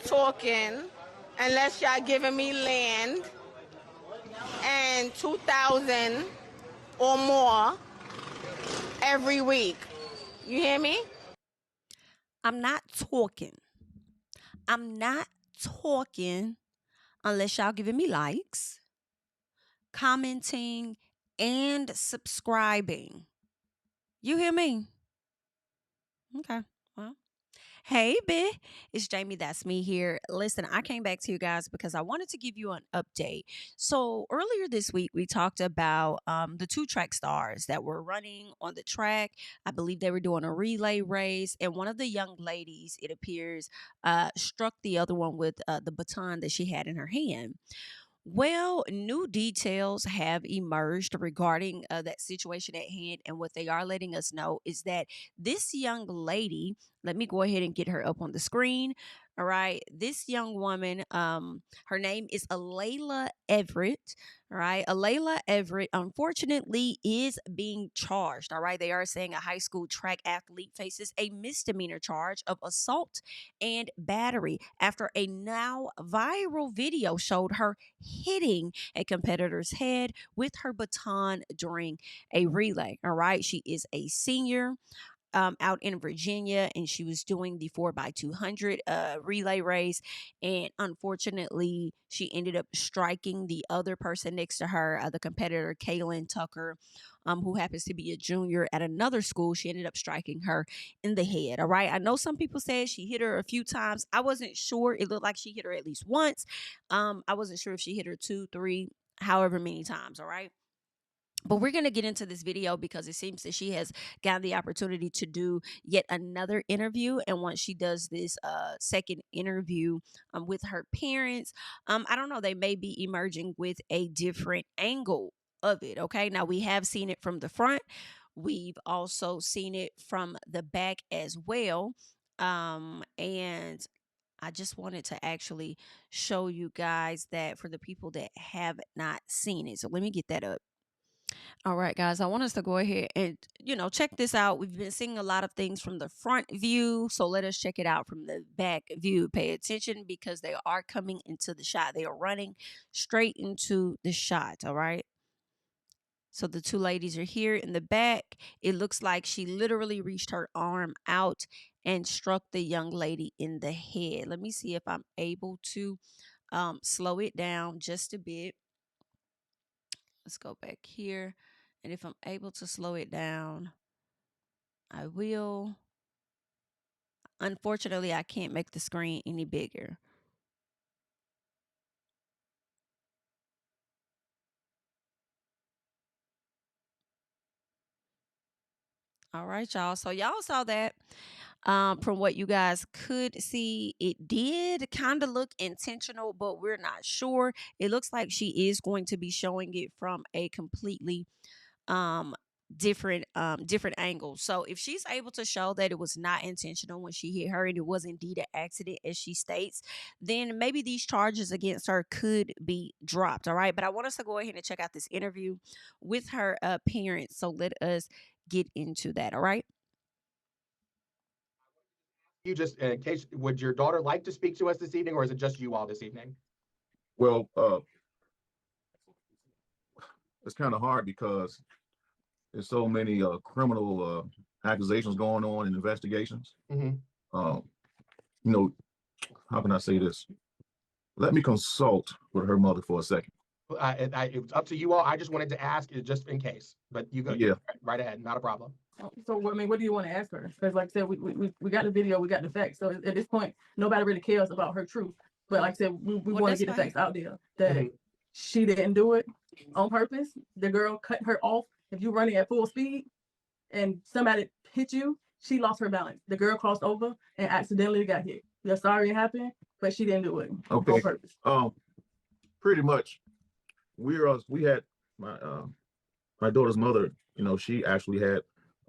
talking unless y'all giving me land and 2,000 or more every week. You hear me? I'm not talking. I'm not talking unless y'all giving me likes, commenting, and subscribing. You hear me? Okay. Well, hey, B. It's JamiThatsMe here. Listen, I came back to you guys because I wanted to give you an update. So earlier this week, we talked about the two track stars that were running on the track. I believe they were doing a relay race, and one of the young ladies, it appears, struck the other one with the baton that she had in her hand. Well, new details have emerged regarding that situation at hand, and what they are letting us know is that this young lady, let me go ahead and get her up on the screen. All right, this young woman, her name is Alela Everett. All right, Alela Everett, unfortunately, is being charged. All right, they are saying a high school track athlete faces a misdemeanor charge of assault and battery after a now viral video showed her hitting a competitor's head with her baton during a relay. All right. She is a senior out in Virginia, and she was doing the 4x200 relay race. And unfortunately, she ended up striking the other person next to her, the competitor, Kaylin Tucker, who happens to be a junior at another school. She ended up striking her in the head. All right. I know some people said she hit her a few times. I wasn't sure. It looked like she hit her at least once. I wasn't sure if she hit her 2, 3, however many times. All right. But we're going to get into this video because it seems that she has gotten the opportunity to do yet another interview. And once she does this second interview with her parents, I don't know, they may be emerging with a different angle of it. Okay. Now, we have seen it from the front. We've also seen it from the back as well. And I just wanted to actually show you guys that for the people that have not seen it. So let me get that up. All right, guys, I want us to go ahead and, check this out. We've been seeing a lot of things from the front view, so let us check it out from the back view. Pay attention because they are coming into the shot. They are running straight into the shot, all right? So the two ladies are here in the back. It looks like she literally reached her arm out and struck the young lady in the head. Let me see if I'm able to slow it down just a bit. Let's go back here. And if I'm able to slow it down, I will. Unfortunately, I can't make the screen any bigger. All right, y'all. So y'all saw that. From what you guys could see, it did kind of look intentional, but we're not sure. It looks like she is going to be showing it from a completely um different angles. So if she's able to show that it was not intentional when she hit her and it was indeed an accident as she states, then maybe these charges against her could be dropped. All right, but I want us to go ahead and check out this interview with her parents, so let us get into that. All right. You just, in case, would your daughter like to speak to us this evening, or is it just you all this evening? Well, it's kind of hard because there's so many criminal accusations going on and investigations. Mm-hmm. How can I say this? Let me consult with her mother for a second. It's up to you all. I just wanted to ask, just in case. But you go, Yeah, right ahead, not a problem. So, I mean, what do you want to ask her? Because, like I said, we got the video, we got the facts. So at this point, nobody really cares about her truth. But like I said, we want to get the facts out there that she didn't do it on purpose. The girl cut her off. If you're running at full speed and somebody hit you, she lost her balance. The girl crossed over and accidentally got hit. We're sorry it happened, but she didn't do it on purpose. Pretty much. We had my daughter's mother. She actually had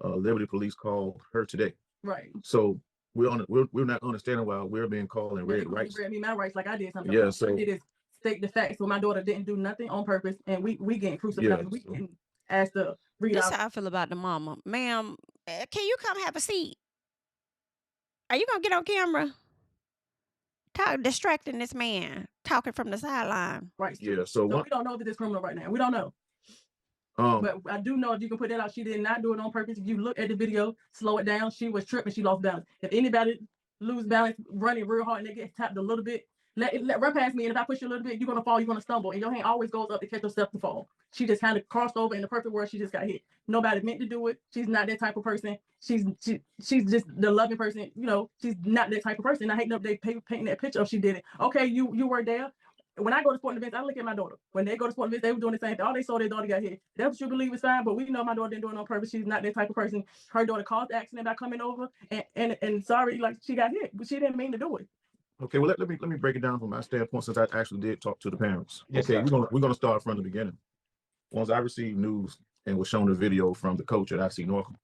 Liberty Police call her today. Right. So we're not understanding why we're being called and read rights. Read me my rights like I did something. Yeah. So it is state the facts. So my daughter didn't do nothing on purpose, and we getting crucified. Yeah, we getting asked to read. That's how I feel about the mama. Ma'am, can you come have a seat? Are you gonna get on camera? distracting this man, talking from the sideline. Right. Yeah. So So we don't know that it's criminal right now. We don't know. But I do know, if you can put that out, she did not do it on purpose. If you look at the video, slow it down, she was tripping, she lost balance. If anybody lose balance running real hard and they get tapped a little bit, let run past me, and if I push you a little bit, you're gonna fall, you're gonna stumble, and your hand always goes up to catch yourself to fall. She just kind of crossed over in the perfect world, she just got hit. Nobody meant to do it. She's not that type of person. She's just the loving person, you know. She's not that type of person. I hate that they painting that picture of she did it. Okay, you were there. When I go to sporting events, I look at my daughter. When they go to sporting events, they were doing the same thing. All they saw their daughter got hit. That's what you believe is fine, but we know my daughter didn't do it on purpose. She's not that type of person. Her daughter caused the accident by coming over, and sorry, like, she got hit, but she didn't mean to do it. Okay, well, let me break it down from my standpoint, since I actually did talk to the parents. Yes, okay, sir. we're gonna start from the beginning. Once I received news and was shown the video from the coach at IC Norfolk,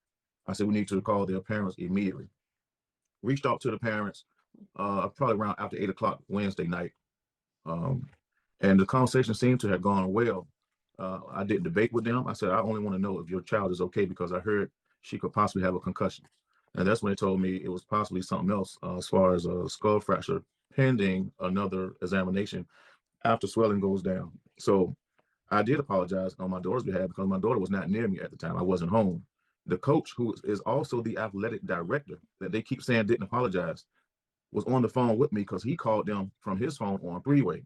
I said we need to call their parents immediately. Reached out to the parents probably around after 8 o'clock Wednesday night. And the conversation seemed to have gone well. I didn't debate with them. I said, I only want to know if your child is okay, because I heard she could possibly have a concussion. And that's when they told me it was possibly something else, as far as a skull fracture pending another examination after swelling goes down. So I did apologize on my daughter's behalf, because my daughter was not near me at the time. I wasn't home. The coach, who is also the athletic director that they keep saying didn't apologize, was on the phone with me, because he called them from his phone on three-way.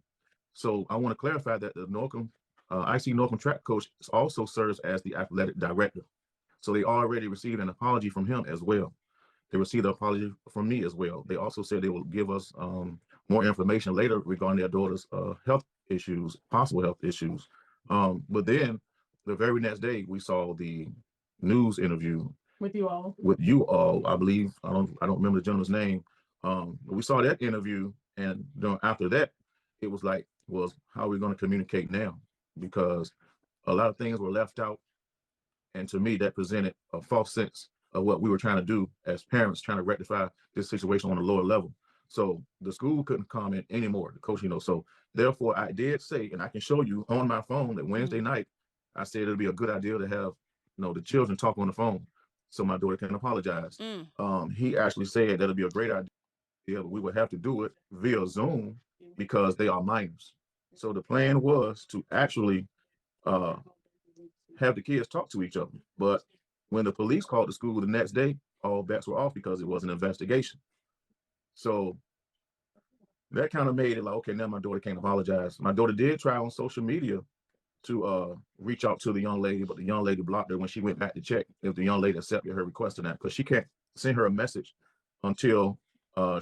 So I want to clarify that the Norcom, IC Norcom track coach also serves as the athletic director. So they already received an apology from him as well. They received an apology from me as well. They also said they will give us more information later regarding their daughter's health issues, possible health issues. But then the very next day, we saw the news interview With you all. I believe. I don't remember the gentleman's name. We saw that interview, and after that, it was like, well, how are we going to communicate now? Because a lot of things were left out, and to me, that presented a false sense of what we were trying to do as parents, trying to rectify this situation on a lower level. So the school couldn't comment anymore, the coach, so therefore I did say, and I can show you on my phone, that Wednesday night, I said it'd be a good idea to have, the children talk on the phone so my daughter can apologize. He actually said that'd be a great idea, but we would have to do it via Zoom because they are minors. So the plan was to actually have the kids talk to each other. But when the police called the school the next day, all bets were off, because it was an investigation. So that kind of made it like, okay, now my daughter can't apologize. My daughter did try on social media to reach out to the young lady, but the young lady blocked her when she went back to check if the young lady accepted her request or not, because she can't send her a message until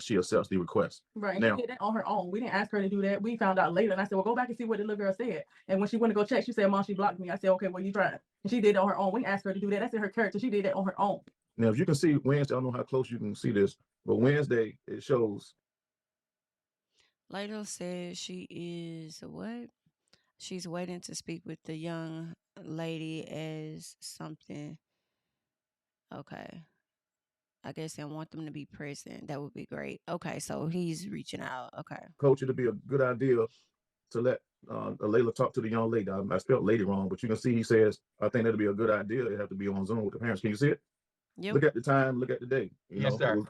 she accepts the request. Right. Now, she did that on her own. We didn't ask her to do that. We found out later, and I said, well, go back and see what the little girl said. And when she went to go check, she said, Mom, she blocked me. I said, okay, well, you tried. And she did it on her own. We didn't ask her to do that. That's in her character. She did that on her own. Now, if you can see Wednesday, I don't know how close you can see this, but Wednesday, it shows. Layla says she is what? She's waiting to speak with the young lady as something. Okay. I guess they want them to be present. That would be great. Okay, so he's reaching out. Okay. Coach, it'd be a good idea to let Alela talk to the young lady. I spelled lady wrong, but you can see he says, I think that'd be a good idea. They have to be on Zoom with the parents. Can you see it? Yep. Look at the time, look at the day. Yes, sir.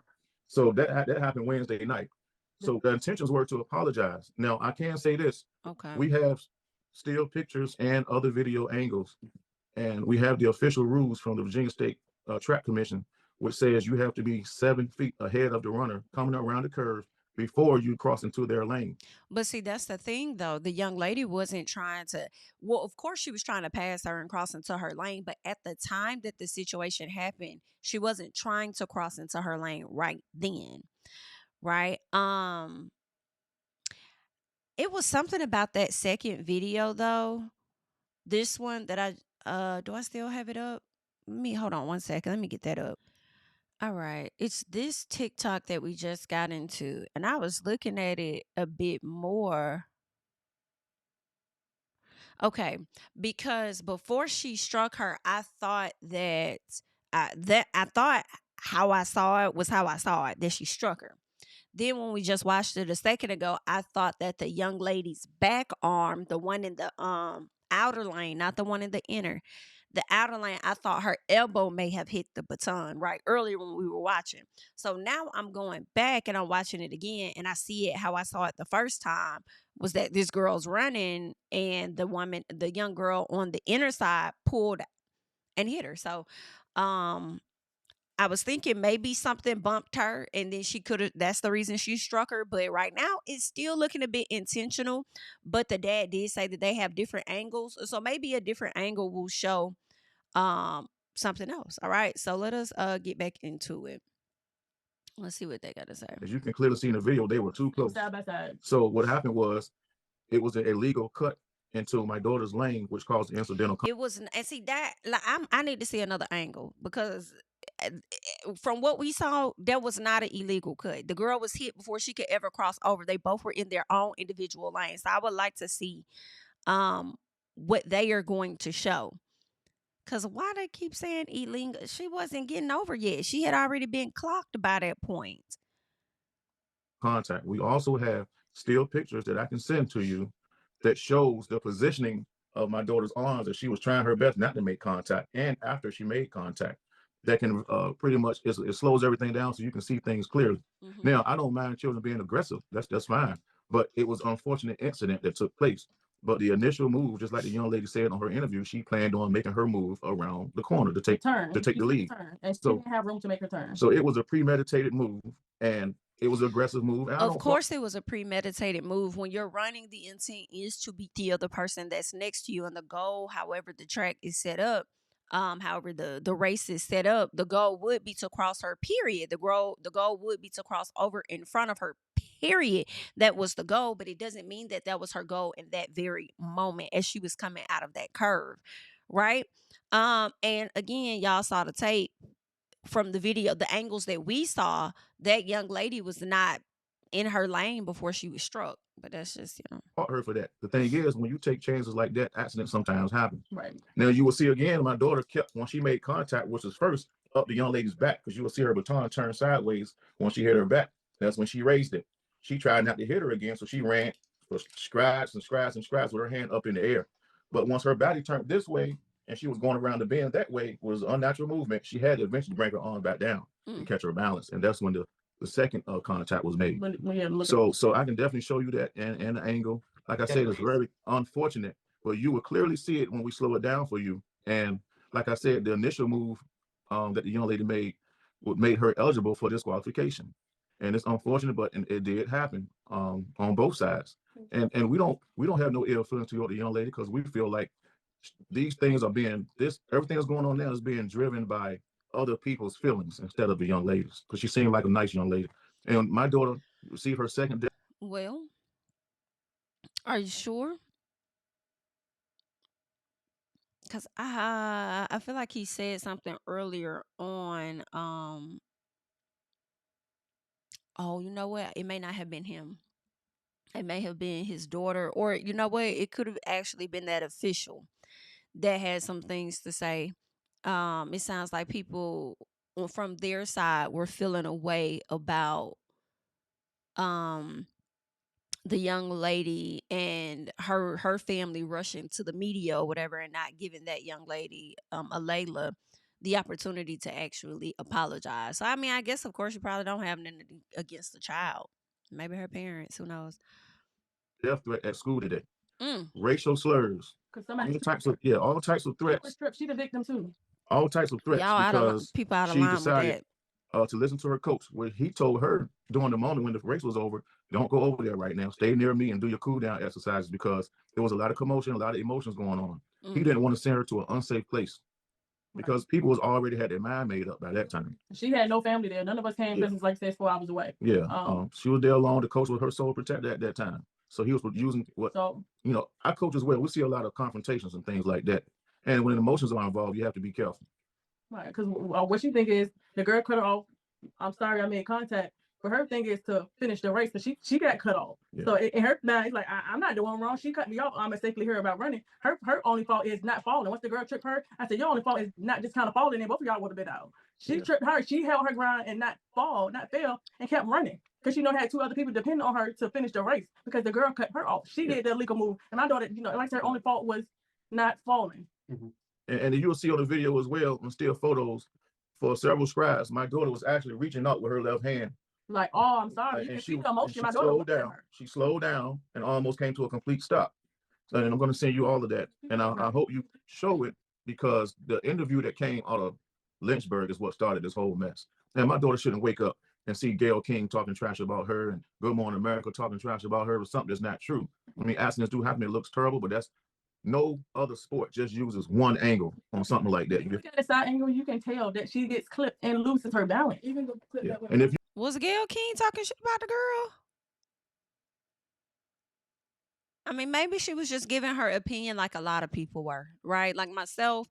So that happened Wednesday night. So the intentions were to apologize. Now, I can say this. Okay. We have still pictures and other video angles, and we have the official rules from the Virginia State Track Commission, which says you have to be 7 feet ahead of the runner coming around the curve before you cross into their lane. But see, that's the thing, though. The young lady wasn't trying to, well, of course she was trying to pass her and cross into her lane, but at the time that the situation happened, she wasn't trying to cross into her lane right then. Right? It was something about that second video, though. This one that do I still have it up? Hold on one second. Let me get that up. All right. It's this TikTok that we just got into, and I was looking at it a bit more. Okay, because before she struck her, I thought that how I saw it was how I saw it, that she struck her. Then when we just watched it a second ago, I thought that the young lady's back arm, the one in the outer lane, not the one in the inner, the outer lane, I thought her elbow may have hit the baton right earlier when we were watching. So now I'm going back and I'm watching it again, and I see it how I saw it the first time, was that this girl's running and the young girl on the inner side pulled and hit her. So I was thinking maybe something bumped her and then she could have, that's the reason she struck her. But right now it's still looking a bit intentional. But the dad did say that they have different angles. So maybe a different angle will show something else. All right. So let us get back into it. Let's see what they got to say. As you can clearly see in the video, they were too close. Side by side. So what happened was, it was an illegal cut into my daughter's lane, which caused the incidental. It was, and see that, like, I need to see another angle, because from what we saw, there was not an illegal cut. The girl was hit before she could ever cross over. They both were in their own individual lanes. So I would like to see what they are going to show. Because why they keep saying illegal? She wasn't getting over yet. She had already been clocked by that point. Contact. We also have still pictures that I can send to you that shows the positioning of my daughter's arms as she was trying her best not to make contact, and after she made contact. That can pretty much, it slows everything down so you can see things clearly. Now, I don't mind children being aggressive. That's fine. But it was an unfortunate incident that took place. But the initial move, just like the young lady said on her interview, she planned on making her move around the corner to take the lead. And she didn't have room to make her turn. So it was a premeditated move, and it was an aggressive move. Of course, it was a premeditated move. When you're running, the intent is to beat the other person that's next to you, and the goal, however the track is set up, however the race is set up, the goal would be to cross her, period. The goal would be to cross over in front of her, period. That was the goal, but it doesn't mean that that was her goal in that very moment as she was coming out of that curve, right? And again, y'all saw the tape from the video, the angles that we saw, that young lady was not in her lane before she was struck. But that's just, you know. Fought her for that. The thing is, when you take chances like that, accidents sometimes happen. Right. Now you will see again, my daughter kept, when she made contact, which was first up the young lady's back, because you will see her baton turn sideways when she hit her back. That's when she raised it. She tried not to hit her again, so she ran for strides and strides and strides with her hand up in the air. But once her body turned this way and she was going around the bend that way, was an unnatural movement. She had to eventually bring her arm back down and catch her balance, and that's when the second contact was made. So I can definitely show you that and the angle. Like I said, it's very unfortunate, but you will clearly see it when we slow it down for you. And like I said, the initial move that the young lady made her eligible for disqualification. And it's unfortunate, but it did happen on both sides. And we don't have no ill feelings toward the young lady, because we feel like these things are everything that's going on now is being driven by other people's feelings instead of the young ladies, because she seemed like a nice young lady. And my daughter received her second death. Well, are you sure? Because I feel like he said something earlier on. Oh, you know what? It may not have been him. It may have been his daughter, or you know what? It could have actually been that official that had some things to say. It sounds like people from their side were feeling a way about the young lady and her family rushing to the media or whatever, and not giving that young lady, Alela, the opportunity to actually apologize. So I mean, I guess of course you probably don't have anything against the child. Maybe her parents, who knows. Death threat at school today. Racial slurs. All types of threats. She the victim too. All types of threats, because people out of she line decided with that. to listen to her coach, where he told her during the moment when the race was over, don't go over there right now. Stay near me and do your cool down exercises, because there was a lot of commotion, a lot of emotions going on. He didn't want to send her to an unsafe place, because people was already had their mind made up by that time. She had no family there. None of us came business, like I said, 4 hours away. She was there alone. The coach was her sole protector at that time. So he was using our coach as well. We see a lot of confrontations and things like that. And when emotions are involved, you have to be careful. Right, because what she think is the girl cut her off. I'm sorry I made contact. But her thing is to finish the race, because she got cut off. So in her mind, it's like, I'm not doing wrong. She cut me off. I'm safely here about running. Her only fault is not falling. Once the girl tripped her, I said, your only fault is not just kind of falling, and both of y'all would have been out. She tripped her. She held her ground and not fail, and kept running. Because she had 2 other people depending on her to finish the race, because the girl cut her off. She did the illegal move. And my daughter, like her only fault was not falling. And you'll see on the video as well, and still photos for several scribes. My daughter was actually reaching out with her left hand. Like, oh, I'm sorry. You can see the emotion. My daughter slowed down. She slowed down and almost came to a complete stop. And I'm going to send you all of that. And I hope you show it, because the interview that came out of Lynchburg is what started this whole mess. And my daughter shouldn't wake up and see Gayle King talking trash about her and Good Morning America talking trash about her with something that's not true. I mean, asking this dude happening, it looks terrible, but that's no other sport just uses one angle on something like that. You look at the side angle, you can tell that she gets clipped and loses her balance. Even the clip that and if you was Gayle King talking shit about the girl? I mean, maybe she was just giving her opinion like a lot of people were, right? Like myself,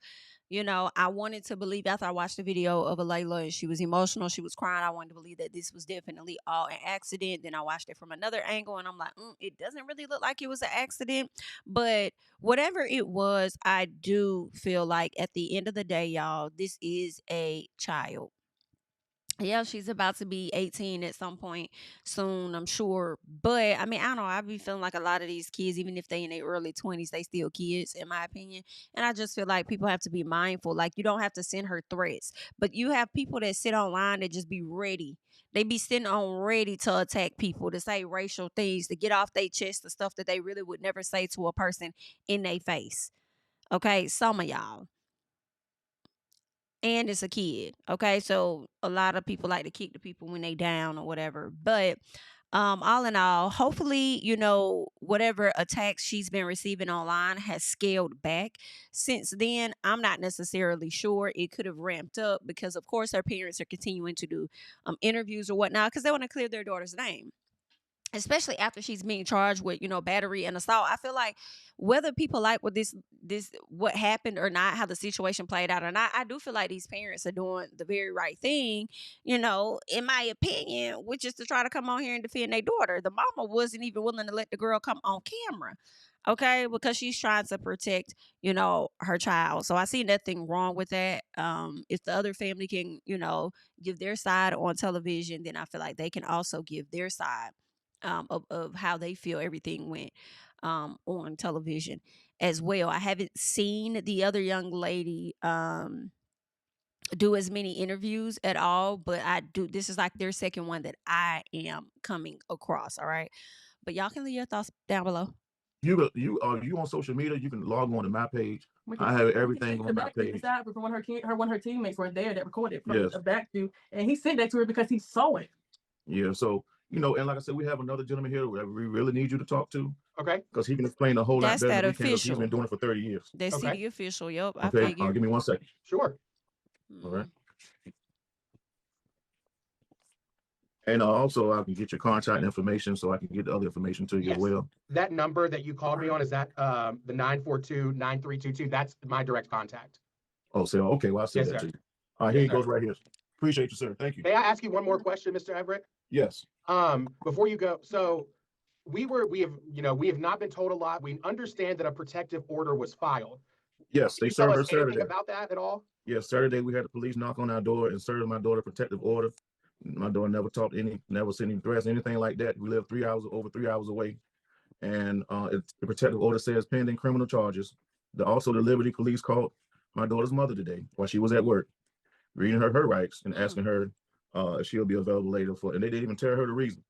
you know, I wanted to believe after I watched the video of Alela and she was emotional, she was crying. I wanted to believe that this was definitely all an accident. Then I watched it from another angle and I'm like, it doesn't really look like it was an accident. But whatever it was, I do feel like at the end of the day, y'all, this is a child. Yeah, she's about to be 18 at some point soon, I'm sure. But I mean, I don't know. I be feeling like a lot of these kids, even if they in their early 20s, they still kids, in my opinion. And I just feel like people have to be mindful. Like, you don't have to send her threats, but you have people that sit online that just be ready. They be sitting on ready to attack people, to say racial things, to get off their chest, the stuff that they really would never say to a person in their face. Okay, some of y'all. And it's a kid. Okay, so a lot of people like to kick the people when they down or whatever. But all in all, hopefully, you know, whatever attacks she's been receiving online has scaled back. Since then, I'm not necessarily sure. It could have ramped up because, of course, her parents are continuing to do interviews or whatnot because they want to clear their daughter's name. Especially after she's being charged with, you know, battery and assault. I feel like whether people like what what happened or not, how the situation played out or not, I do feel like these parents are doing the very right thing, you know, in my opinion, which is to try to come on here and defend their daughter. The mama wasn't even willing to let the girl come on camera. Okay, because she's trying to protect, you know, her child. So I see nothing wrong with that. If the other family can, you know, give their side on television, then I feel like they can also give their side. Of how they feel everything went on television as well. I haven't seen the other young lady do as many interviews at all, but I do. This is like their second one that I am coming across. All right, but y'all can leave your thoughts down below. You on social media, you can log on to my page. I have everything on my page. From one of her teammates were there that recorded from the back view, and he sent that to her because he saw it. Yeah, so you know, and like I said, we have another gentleman here that we really need you to talk to. Okay. Because he can explain a whole lot better than we can, because he's official. been doing it for 30 years. That's city official. Yep. Okay. Give me 1 second. Sure. All right. And also, I can get your contact information so I can get the other information to you as well. That number that you called me on, is that the 942-9322? That's my direct contact. Oh, so okay. Well, I'll send that to you. All right, here he goes right here. Appreciate you, sir. Thank you. May I ask you one more question, Mr. Everett? Yes. Before you go, so we have not been told a lot. We understand that a protective order was filed. Yes, they served her Saturday. Anything about that at all? Yes, Saturday we had the police knock on our door and serve my daughter a protective order. My daughter never never sent any threats, anything like that. We live over 3 hours away. And the protective order says pending criminal charges. Also, the Liberty Police called my daughter's mother today while she was at work, reading her rights and asking her if she'll be available later and they didn't even tell her the reason.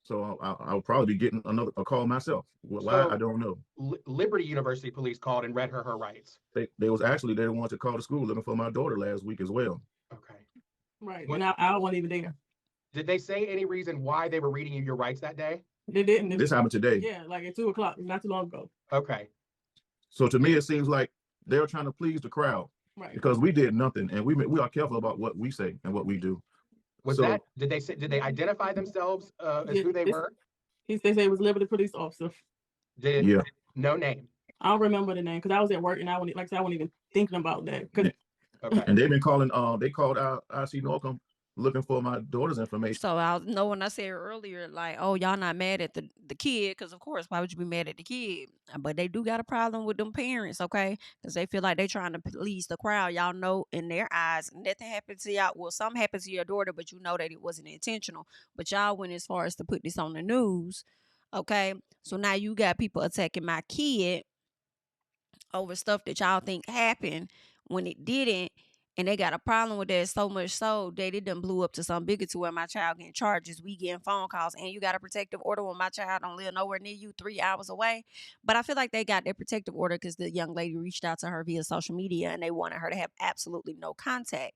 So I'll probably be getting a call myself. Why, I don't know. Liberty University Police called and read her rights. They the ones that called the school looking for my daughter last week as well. Okay. Right. And I wasn't even there. Did they say any reason why they were reading you your rights that day? They didn't. This happened today. Yeah, like at 2 o'clock, not too long ago. Okay. So to me, it seems like they're trying to please the crowd. Right. Because we did nothing, and we are careful about what we say and what we do. Did they identify themselves as who they were? They say it was Liberty Police Officer. No name. I don't remember the name because I was at work and I wasn't even thinking about that. Okay. And they've been calling. They called out IC Norcom looking for my daughter's information. So I know when I said earlier, like, oh, y'all not mad at the kid, because of course, why would you be mad at the kid? But they do got a problem with them parents, okay? Because they feel like they trying to please the crowd. Y'all know in their eyes, nothing happened to y'all. Well, something happened to your daughter, but you know that it wasn't intentional. But y'all went as far as to put this on the news, okay? So now you got people attacking my kid. over stuff that y'all think happened when it didn't. And they got a problem with that so much so that it done blew up to some bigger to where my child getting charges. We getting phone calls, and you got a protective order when my child don't live nowhere near you, 3 hours away. But I feel like they got their protective order because the young lady reached out to her via social media and they wanted her to have absolutely no contact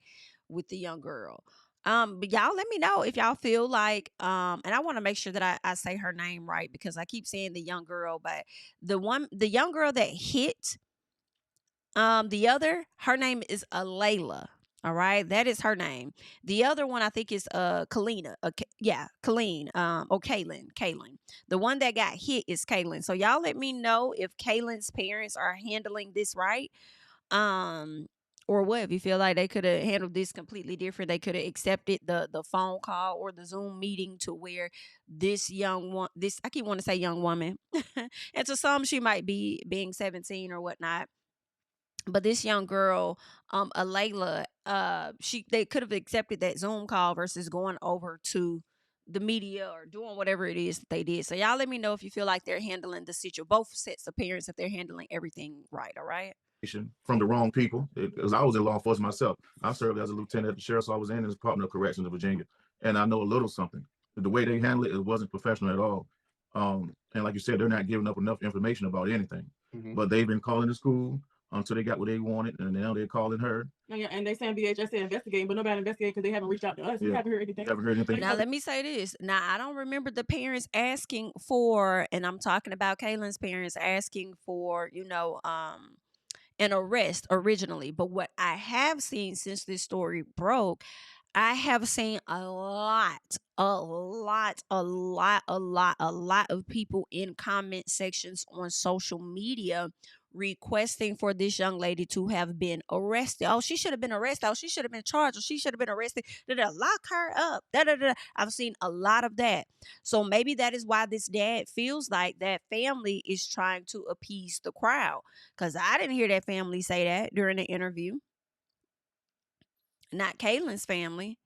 with the young girl. But y'all let me know if y'all feel like, and I want to make sure that I say her name right because I keep saying the young girl, but the young girl that hit the other, her name is Alela. All right, that is her name. The other one I think is Kalina. Colleen. Or Kaylin. The one that got hit is Kaylin. So y'all let me know if Kaylin's parents are handling this right. Or what, if you feel like they could have handled this completely different. They could have accepted the phone call or the Zoom meeting to where this I keep wanting to say young woman. And to some she might be being 17 or whatnot. But this young girl, Alela, they could have accepted that Zoom call versus going over to the media or doing whatever it is that they did. So y'all let me know if you feel like they're handling the situation, both sets of parents, if they're handling everything right. All right. From the wrong people, because I was in law enforcement myself. I served as a lieutenant at the sheriff's office and as Department of Corrections of Virginia, and I know a little something. The way they handle it wasn't professional at all. And like you said, they're not giving up enough information about anything. But they've been calling the school until they got what they wanted, and now they're calling her. Yeah, and they saying VHS investigating, but nobody investigating because they haven't reached out to us. We haven't heard anything. Haven't heard anything. Now let me say this. Now I don't remember the parents asking for, and I'm talking about Kaylin's parents asking for, an arrest originally. But what I have seen since this story broke, I have seen a lot of people in comment sections on social media requesting for this young lady to have been arrested. Oh, she should have been arrested. Oh, she should have been charged. Oh, she should have been arrested. Lock her up. I've seen a lot of that. So maybe that is why this dad feels like that family is trying to appease the crowd. Because I didn't hear that family say that during the interview. Not Kaylin's family.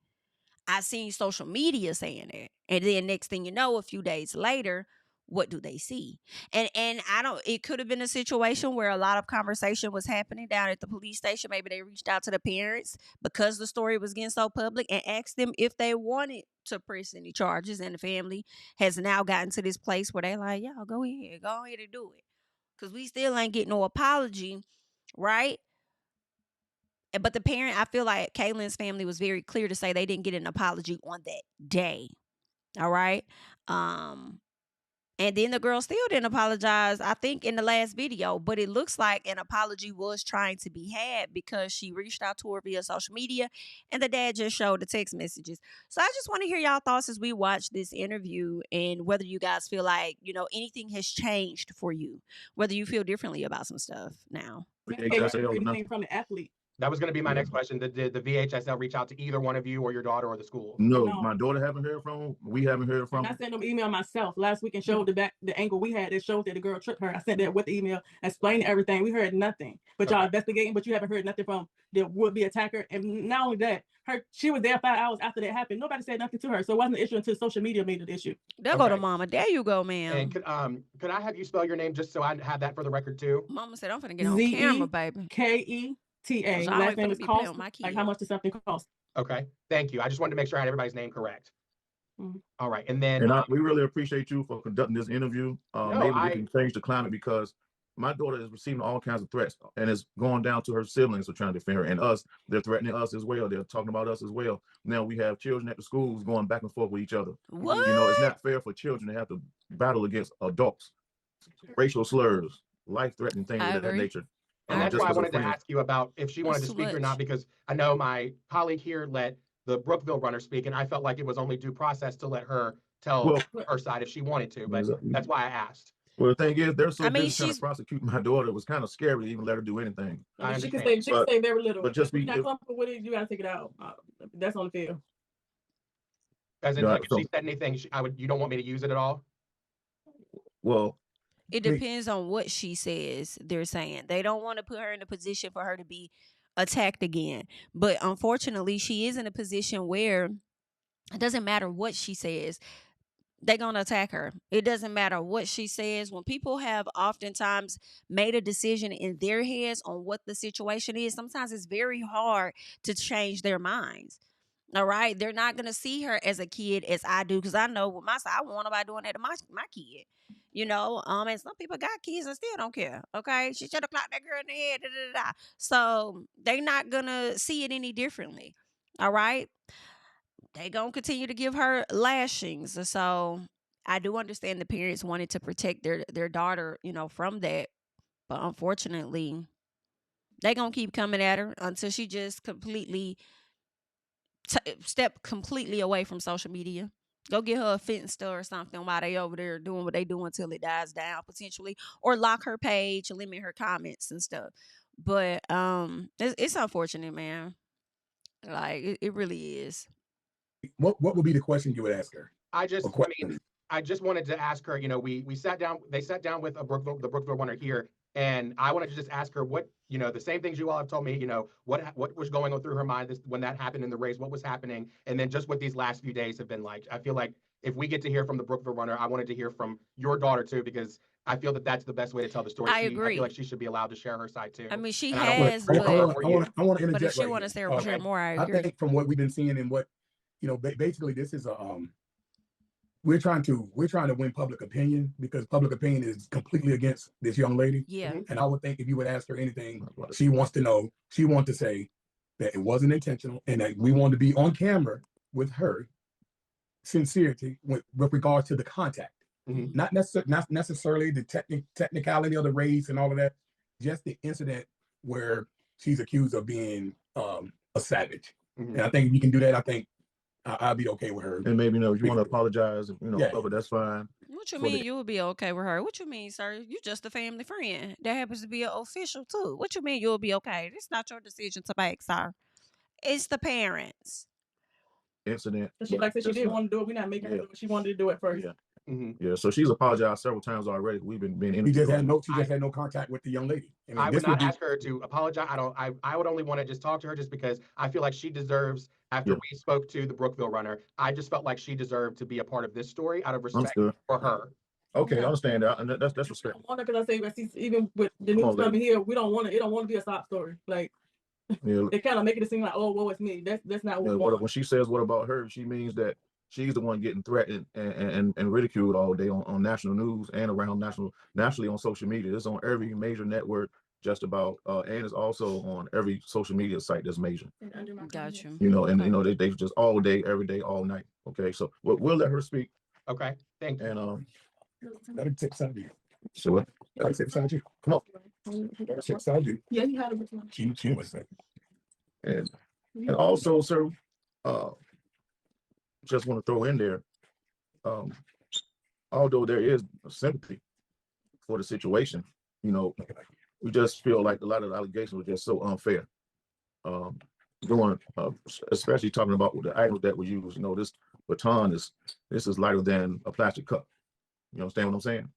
I seen social media saying it. And then next thing you know, a few days later, what do they see? And it could have been a situation where a lot of conversation was happening down at the police station. Maybe they reached out to the parents because the story was getting so public and asked them if they wanted to press any charges. And the family has now gotten to this place where they like, y'all go ahead and do it. Because we still ain't getting no apology, right? But the parent, I feel like Kaylin's family was very clear to say they didn't get an apology on that day. All right. And then the girl still didn't apologize, I think, in the last video. But it looks like an apology was trying to be had because she reached out to her via social media and the dad just showed the text messages. So I just want to hear y'all thoughts as we watch this interview and whether you guys feel like, anything has changed for you, whether you feel differently about some stuff now. Anything from the athlete. That was going to be my next question. Did the VHSL reach out to either one of you or your daughter or the school? No, my daughter haven't heard from him. We haven't heard from him. I sent them email myself last week and showed the angle we had. It showed that the girl tricked her. I sent that with the email, explaining everything. We heard nothing, but y'all investigating, but you haven't heard nothing from the would-be attacker. And not only that, she was there 5 hours after that happened. Nobody said nothing to her, so it wasn't an issue until social media made it an issue. There go to mama. There you go, ma'am. And could I have you spell your name just so I have that for the record too? Mama said I'm finna get on camera, baby. K-E-T-A. Last name is cost. Like how much does something cost? Okay, thank you. I just wanted to make sure I had everybody's name correct. All right, and then we really appreciate you for conducting this interview. Maybe we can change the climate because my daughter is receiving all kinds of threats and it's going down to her siblings who are trying to defend her and us. They're threatening us as well. They're talking about us as well. Now we have children at the schools going back and forth with each other. What? It's not fair for children to have to battle against adults. Racial slurs, life-threatening things of that nature. And that's why I wanted to ask you about if she wanted to speak or not, because I know my colleague here let the Brookville runner speak, and I felt like it was only due process to let her tell her side if she wanted to, but that's why I asked. Well, the thing is, they're so busy trying to prosecute my daughter. It was kind of scary to even let her do anything. She can say very little. But just if you're not comfortable with it, you gotta take it out. That's on the field. As in, like, if she said anything, you don't want me to use it at all? Well, it depends on what she says. They're saying they don't want to put her in a position for her to be attacked again. But unfortunately, she is in a position where it doesn't matter what she says. they're going to attack her. It doesn't matter what she says. When people have oftentimes made a decision in their heads on what the situation is, sometimes it's very hard to change their minds. All right. They're not going to see her as a kid as I do. Because I know with my side, I don't want nobody doing that to my kid. You know, and some people got kids and still don't care. Okay. She should have clocked that girl in the head. Da, da, da, da. So they're not going to see it any differently. All right. They gonna continue to give her lashings. So I do understand the parents wanted to protect their daughter, you know, from that. But unfortunately, they gonna keep coming at her until she just completely step completely away from social media. Go get her a Finsta or something while they over there doing what they do until it dies down potentially, or lock her page, limit her comments and stuff. But it's unfortunate, man. Like it really is. What would be the question you would ask her? I just wanted to ask her, you know, we sat down, they sat down with the Brookville runner here, and I wanted to just ask her what, you know, the same things you all have told me, you know, what was going on through her mind when that happened in the race, what was happening, and then just what these last few days have been like. I feel like if we get to hear from the Brookville runner, I wanted to hear from your daughter too, because I feel that that's the best way to tell the story. I agree. I feel like she should be allowed to share her side too. I mean, she And has, I want to interject. but if she right want to here. share more, I agree. I think from what we've been seeing and what, you know, basically this is a we're trying to win public opinion, because public opinion is completely against this young lady. Yeah. And I would think if you would ask her anything, she wants to know, she wants to say that it wasn't intentional and that we want to be on camera with her sincerity with regards to the contact. Mm-hmm. Not necessarily the technicality of the race and all of that, just the incident where she's accused of being a savage. Mm-hmm. And I think if you can do that, I think I'll be okay with her. And maybe, you know, if you want to apologize, you know, Yeah. but that's fine. What you mean you would be okay with her? What you mean, sir? You just a family friend that happens to be an official too. What you mean you'll be okay? It's not your decision to make, sir. It's the parents. Incident. She like said she didn't want to do it. We're not making her do it. She wanted to do it first. Yeah. Mm-hmm. Yeah, so she's apologized several times already. We've been She just had no contact with the young lady. I mean, I would not ask her to apologize. I would only want to just talk to her just because I feel like she deserves, after we spoke to the Brookville runner, I just felt like she deserved to be a part of this story out of respect for her. Okay, I understand that. And that's respect. Because I say, even with the news coming here, we don't want to. It don't want to be a sob story. Like they kind of make it seem like, oh, woe, it's me. That's not what we want. When she says what about her, she means that she's the one getting threatened and ridiculed all day on national news and around nationally on social media. It's on every major network, just about, and it's also on every social media site that's major. Got you. You know, and you know they just all day, every day, all night. Okay, so we'll let her speak. Okay, thank you. And let her sit beside you. So what? Let her sit beside you. Come on. Let her sit beside you. Yeah, you had a return. She was saying. And also, sir, just want to throw in there, although there is sympathy for the situation, you know, we just feel like a lot of the allegations were just so unfair. Especially talking about the items that were used, you know, this baton this is lighter than a plastic cup. You understand what I'm saying?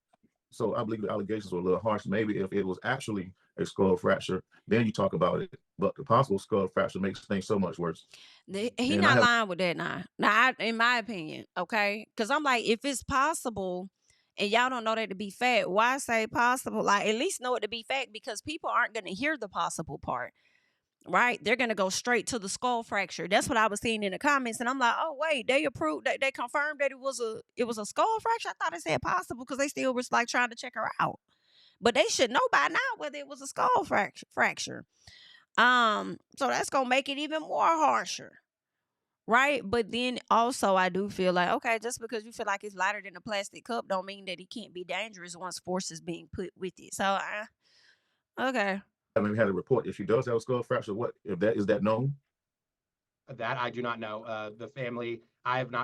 So I believe the allegations were a little harsh. Maybe if it was actually a skull fracture, then you talk about it. But the possible skull fracture makes things so much worse. He not lying with that now. Now, in my opinion, okay? Because I'm like, if it's possible and y'all don't know that to be fact, why say possible? Like, at least know it to be fact, because people aren't going to hear the possible part, right? They're going to go straight to the skull fracture. That's what I was seeing in the comments. And I'm like, oh, wait, they approved, they confirmed that it was a skull fracture? I thought it said possible because they still was like trying to check her out. But they should know by now whether it was a skull fracture. So that's gonna make it even more harsher, right? But then also I do feel like, okay, just because you feel like it's lighter than a plastic cup don't mean that it can't be dangerous once force is being put with it. So okay. I mean, we had a report. If she does have a skull fracture, what if that is that known? That I do not know. The family,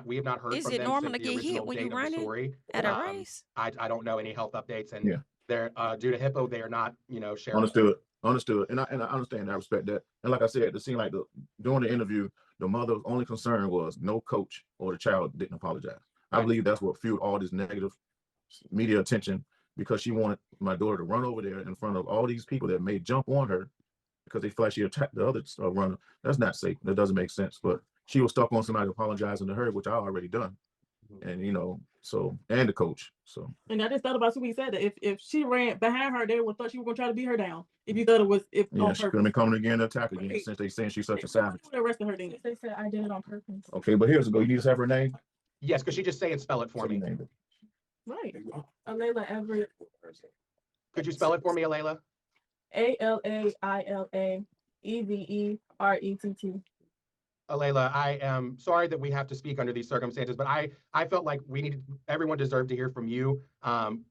we have not heard is from it them normal since to the get hit original when date you of run the story. at a race? I don't know any health updates, and they're due to HIPAA, they are not, you know, sharing. Understood. And I understand. I respect that. And like I said, it seemed like during the interview, the mother's only concern was no coach or the child didn't apologize. Right. I believe that's what fueled all this negative media attention, because she wanted my daughter to run over there in front of all these people that may jump on her because they feel like she attacked the other runner. That's not safe. That doesn't make sense. But she was stuck on somebody apologizing to her, which I already done. And so and the coach. So and I just thought about what we said that if she ran behind her, they would thought she was gonna try to beat her down. If you thought it was she could have been coming again to attack again, right. Since they saying she's such a savage. The rest of her thing. They said I did it on purpose. Okay, but here's a go. You need to have her name. Yes, could she just say and spell it for me? Right, Alela Everett. Could you spell it for me, Alela? ALAILAEVERETT. Alela, I am sorry that we have to speak under these circumstances, but I felt like everyone deserved to hear from you.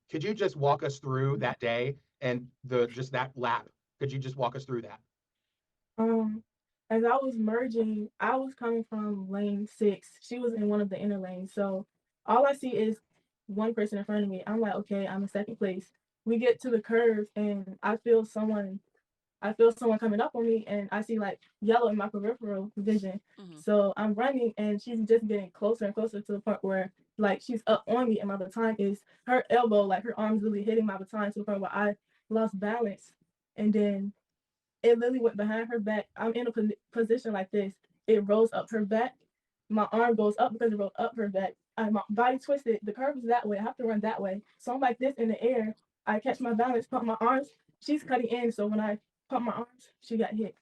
Could you just walk us through that day and just that lap? Could you just walk us through that? As I was merging, I was coming from lane 6. She was in one of the inner lanes. So all I see is one person in front of me. I'm like, okay, I'm in second place. We get to the curve and I feel someone coming up on me, and I see like yellow in my peripheral vision. So I'm running and she's just getting closer and closer to the point where like she's up on me, and my baton is her elbow, like her arm's really hitting my baton to the point where I lost balance. And then it literally went behind her back. I'm in a position like this. It rolls up her back. My arm goes up because it rolled up her back. My body twisted. The curve is that way. I have to run that way. So I'm like this in the air. I catch my balance, pump my arms. She's cutting in. So when I pump my arms, she got hit.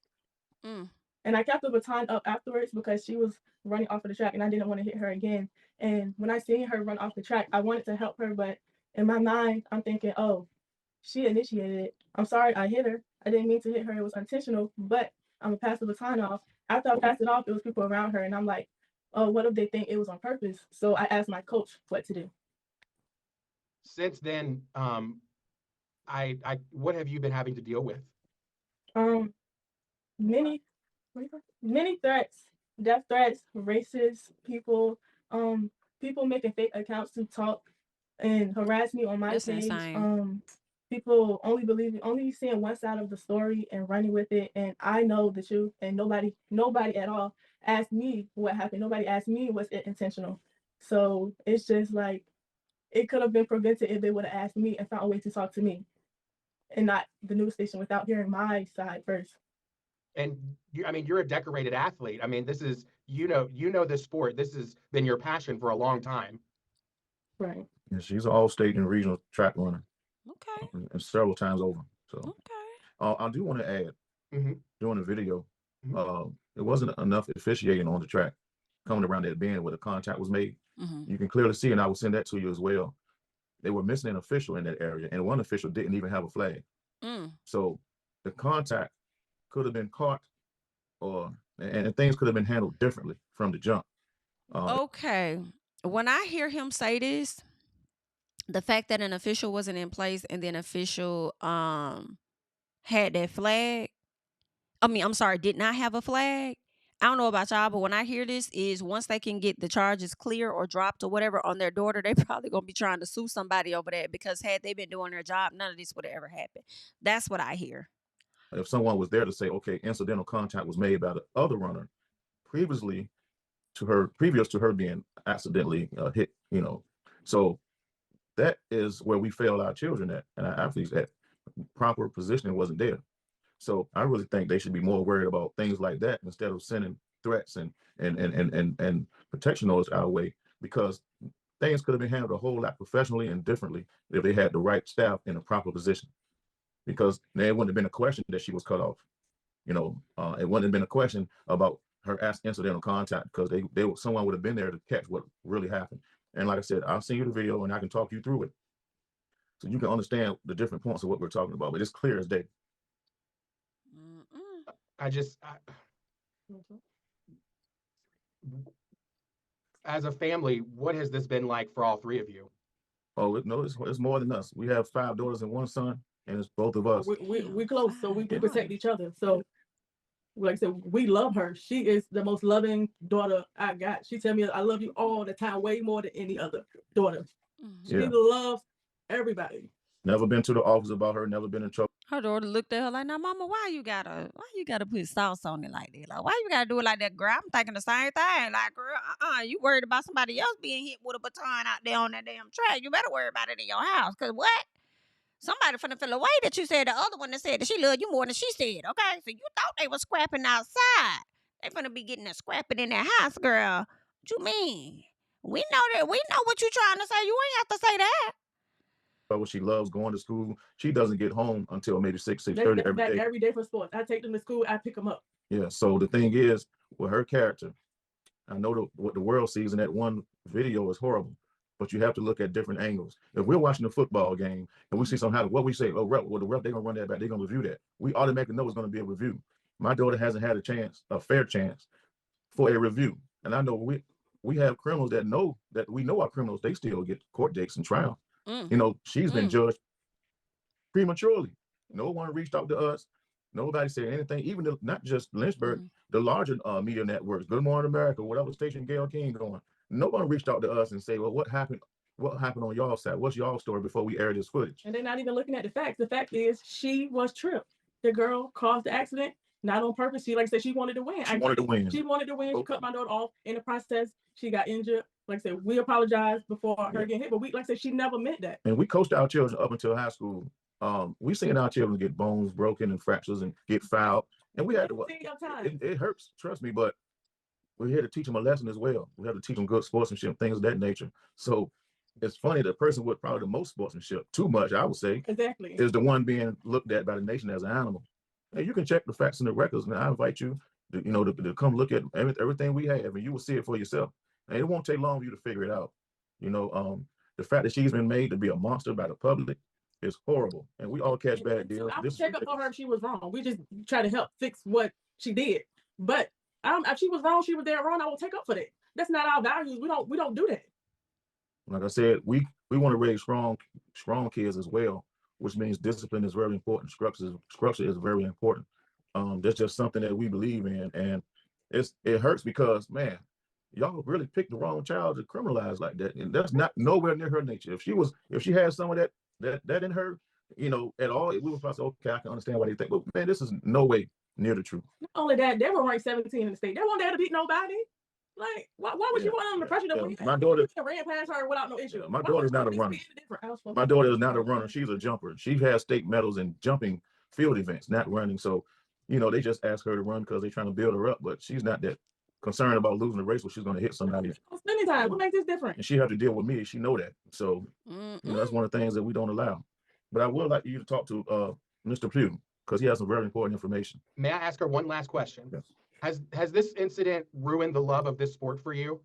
And I kept the baton up afterwards because she was running off of the track and I didn't want to hit her again. And when I seen her run off the track, I wanted to help her. But in my mind, I'm thinking, oh, she initiated it. I'm sorry I hit her. I didn't mean to hit her. It was intentional, but I'm going to pass the baton off. After I passed it off, it was people around her. And I'm like, oh, what if they think it was on purpose? So I asked my coach what to do. Since then, what have you been having to deal with? Many threats, death threats, racist people, people making fake accounts to talk and harass me on my page. Insane. People only seeing one side of the story and running with it, and I know the truth, and nobody at all asked me what happened. Nobody asked me was it intentional. So it's just like it could have been prevented if they would have asked me and found a way to talk to me, and not the news station without hearing my side first. And you're a decorated athlete. I mean, this is you know this sport. This has been your passion for a long time. Right. Yeah, she's an all-state and regional track runner. Okay. And several times over. So okay. I do want to add, during the video, it wasn't enough officiating on the track coming around that bend where the contact was made. You can clearly see, and I will send that to you as well. They were missing an official in that area, and one official didn't even have a flag. So the contact could have been caught, and things could have been handled differently from the jump. Okay. When I hear him say this, the fact that an official wasn't in place and then official had that flag, did not have a flag. I don't know about y'all, but when I hear this is once they can get the charges clear or dropped or whatever on their daughter, they probably going to be trying to sue somebody over that, because had they been doing their job, none of this would have ever happened. That's what I hear. If someone was there to say, okay, incidental contact was made by the other runner previous to her being accidentally hit, so that is where we fail our children at, and our athletes at. Proper positioning wasn't there. So I really think they should be more worried about things like that instead of sending threats and protection orders our way, because things could have been handled a whole lot professionally and differently if they had the right staff in a proper position. Because there wouldn't have been a question that she was cut off. It wouldn't have been a question about her incidental contact, because someone would have been there to catch what really happened. And like I said, I'll send you the video and I can talk you through it, so you can understand the different points of what we're talking about. But it's clear as day. As a family, what has this been like for all three of you? Oh, it's more than us. We have 5 daughters and 1 son, and it's both of us. We close, so we protect each other. So, like I said, we love her. She is the most loving daughter I got. She tell me I love you all the time, way more than any other daughter. She loves everybody. Never been to the office about her. Never been in trouble. Her daughter looked at her like, "Now, Mama, why you gotta put sauce on it like that? Like, why you gotta do it like that, girl?" I'm thinking the same thing. Like, girl, you worried about somebody else being hit with a baton out there on that damn track? You better worry about it in your house, cause what? Somebody finna feel away that you said the other one that said that she loved you more than she said. Okay, so you thought they was scrapping outside. They finna be getting a scrapping in their house, girl. What you mean? We know that. We know what you're trying to say. You ain't have to say that. But she loves going to school. She doesn't get home until maybe 6:30 every day. Every day for sports. I take them to school. I pick them up. Yeah. So the thing is, with her character, I know what the world sees in that one video is horrible, but you have to look at different angles. If we're watching a football game and we see somehow what we say, oh, ref, well, the ref, they're gonna run that back, they're gonna review that. We automatically know it's gonna be a review. My daughter hasn't had a fair chance for a review. And I know we have criminals that we know are criminals, they still get court dates and trial. You know, she's been judged prematurely. No one reached out to us. Nobody said anything, even not just Lynchburg, the larger media networks, Good Morning America, whatever station Gayle King going. No one reached out to us and say, well, what happened? What happened on y'all side? What's y'all story before we air this footage? And they're not even looking at the facts. The fact is she was tripped. The girl caused the accident, not on purpose. She, like I said, she wanted to win. She wanted to win. She Okay. cut my daughter off. In the process, she got injured. Like I said, we apologize before her getting hit, but like I said, she never meant that. And we coached our children up until high school. We seen our children get bones broken and fractures and get fouled. And we had to, it hurts, trust me, but we're here to teach them a lesson as well. We have to teach them good sportsmanship, things of that nature. So it's funny, the person with probably the most sportsmanship, too much, I would say, exactly, is the one being looked at by the nation as an animal. And you can check the facts and the records, and I invite you to come look at everything we have, and you will see it for yourself. And it won't take long for you to figure it out. The fact that she's been made to be a monster by the public is horrible, and we all catch bad deals. I would check up on her if she was wrong. We just try to help fix what she did. But if she was wrong, she was there wrong. I will take up for that. That's not our values. We don't do that. Like I said, we want to raise strong kids as well, which means discipline is very important. Structure is very important. That's just something that we believe in, and it hurts because, man, y'all really picked the wrong child to criminalize like that, and that's not nowhere near her nature. If she had some of that in her, at all, we would probably say, okay, I can understand why they think, but man, this is no way near the truth. Not only that, they were ranked 17 in the state. They weren't there to beat nobody. Like, why would you want them to pressure them? My daughter ran past her without no issue. My daughter's not a runner. My daughter is not a runner. She's a jumper. She has state medals in jumping field events, not running. So, they just ask her to run because they're trying to build her up, but she's not that concerned about losing the race where she's going to hit somebody. Spending time. What makes this different? And she have to deal with me. She know that. So, that's one of the things that we don't allow. But I would like you to talk to Mr. Pugh because he has some very important information. May I ask her one last question? Yes. Has this incident ruined the love of this sport for you?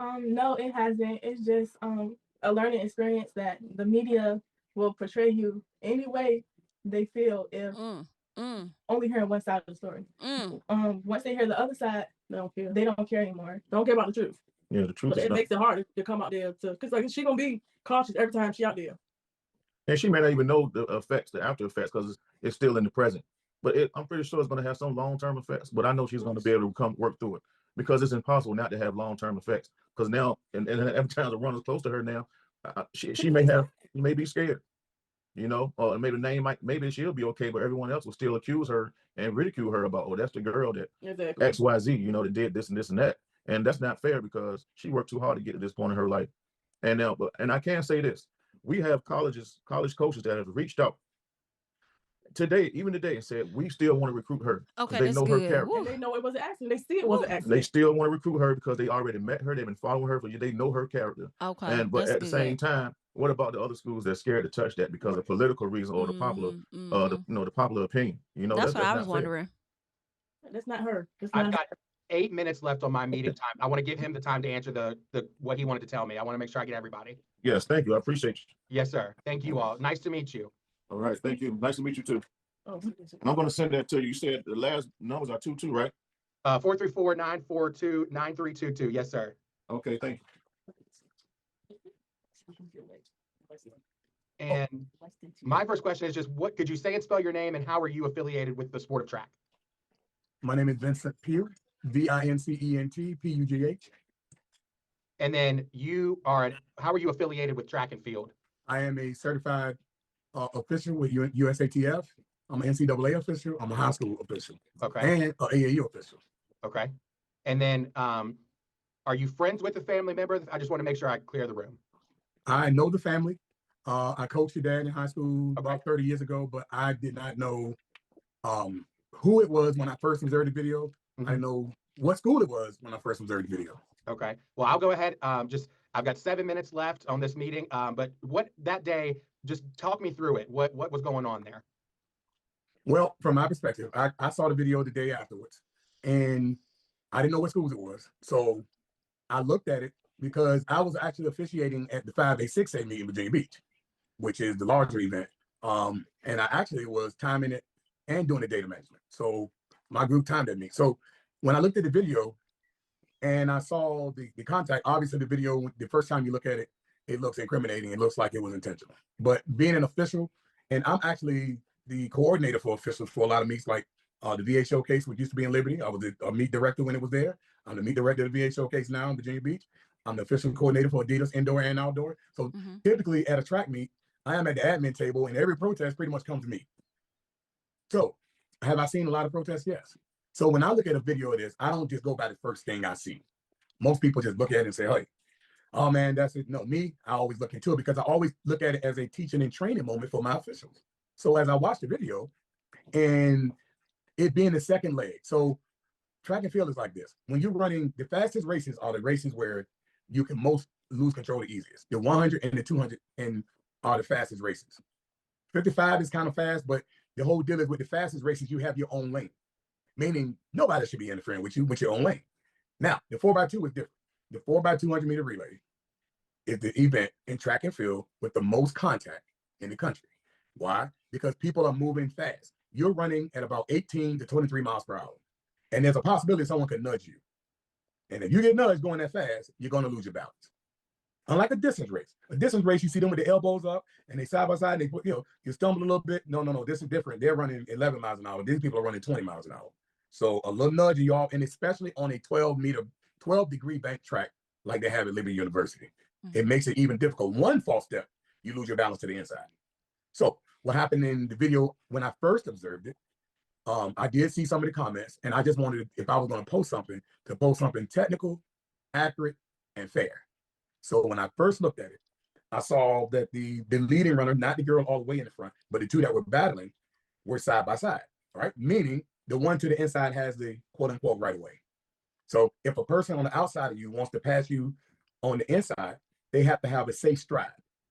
No, it hasn't. It's just a learning experience that the media will portray you any way they feel if only hearing one side of the story. Once they hear the other side, they don't care anymore. They don't care about the truth. Yeah, the truth. So it makes it hard to come out there because like she's gonna be cautious every time she's out there. And she may not even know the after effects because it's still in the present. But I'm pretty sure it's going to have some long-term effects. But I know she's going to be able to work through it because it's impossible not to have long-term effects. Because now, and every time the runner's close to her now, she may be scared, or maybe the name maybe she'll be okay, but everyone else will still accuse her and ridicule her about, oh, that's the girl that XYZ, that did this and this and that. And that's not fair because she worked too hard to get to this point in her life. And now, and I can say this, we have college coaches that have reached out even today, and said we still want to recruit her. Okay, they know good. her character. And they know it was an accident. They see it was an accident. They still want to recruit her because they already met her. They've been following her they know her character. Okay, but at the same time, what about the other schools that's scared to touch that because of political reason or the popular, the popular opinion? That's what I was wondering. That's not her. I've got 8 minutes left on my meeting time. I want to give him the time to answer the what he wanted to tell me. I want to make sure I get everybody. Yes, thank you. I appreciate you. Yes, sir. Thank you all. Nice to meet you. All right, thank you. Nice to meet you too. And I'm going to send that to you. You said the last numbers are 22, right? 434-942-9322. Yes, sir. Okay, thank you. And my first question is just what could you say and spell your name and how are you affiliated with the sport of track? My name is Vincent Pugh, Vincent Pugh. And then how are you affiliated with track and field? I am a certified official with USATF. I'm an NCAA official. I'm a high school official. Okay. And an AAU official. Okay. And then are you friends with a family member? I just want to make sure I clear the room. I know the family. I coached your dad in high school about 30 years ago, but I did not know who it was when I first observed the video. I know what school it was when I first observed the video. Okay. Well, I'll go ahead. I've got 7 minutes left on this meeting. But what that day, just talk me through it. What was going on there? Well, from my perspective, I saw the video the day afterwards, and I didn't know what schools it was. So I looked at it because I was actually officiating at the 5A6A meeting in Virginia Beach, which is the larger event. And I actually was timing it and doing the data management. So my group timed at me. So when I looked at the video and I saw the contact, obviously the video, the first time you look at it, it looks incriminating. It looks like it was intentional. But being an official, and I'm actually the coordinator for officials for a lot of meets, like the VA Showcase, which used to be in Liberty. I was a meet director when it was there. I'm the meet director of the VA Showcase now in Virginia Beach. I'm the official coordinator for Adidas indoor and outdoor. So typically at a track meet, I am at the admin table, and every protest pretty much comes to me. So have I seen a lot of protests? Yes. So when I look at a video of this, I don't just go by the first thing I see. Most people just look at it and say, hey, oh man, that's it. No, me, I always look into it because I always look at it as a teaching and training moment for my officials. So as I watch the video, and it being the second leg. So track and field is like this. When you're running, the fastest races are the races where you can most lose control the easiest. The 100 and the 200 and are the fastest races. 55 is kind of fast, but the whole deal is with the fastest races, you have your own lane, meaning nobody should be interfering with you with your own lane. Now, the 4x2 is different. The 4x200 meter relay is the event in track and field with the most contact in the country. Why? Because people are moving fast. You're running at about 18 to 23 miles per hour. And there's a possibility someone could nudge you. And if you get nudged going that fast, you're going to lose your balance. Unlike a distance race. A distance race, you see them with the elbows up and they side by side, they put, you stumble a little bit. No, this is different. They're running 11 miles an hour. These people are running 20 miles an hour. So a little nudge, y'all, and especially on a 12-degree bank track like they have at Liberty University. It makes it even difficult. One false step, you lose your balance to the inside. So what happened in the video when I first observed it, I did see some of the comments, and I just wanted, if I was going to post something technical, accurate, and fair. So when I first looked at it, I saw that the leading runner, not the girl all the way in the front, but the two that were battling were side by side, right? Meaning the one to the inside has the quote unquote right of way. So if a person on the outside of you wants to pass you on the inside, they have to have a safe stride.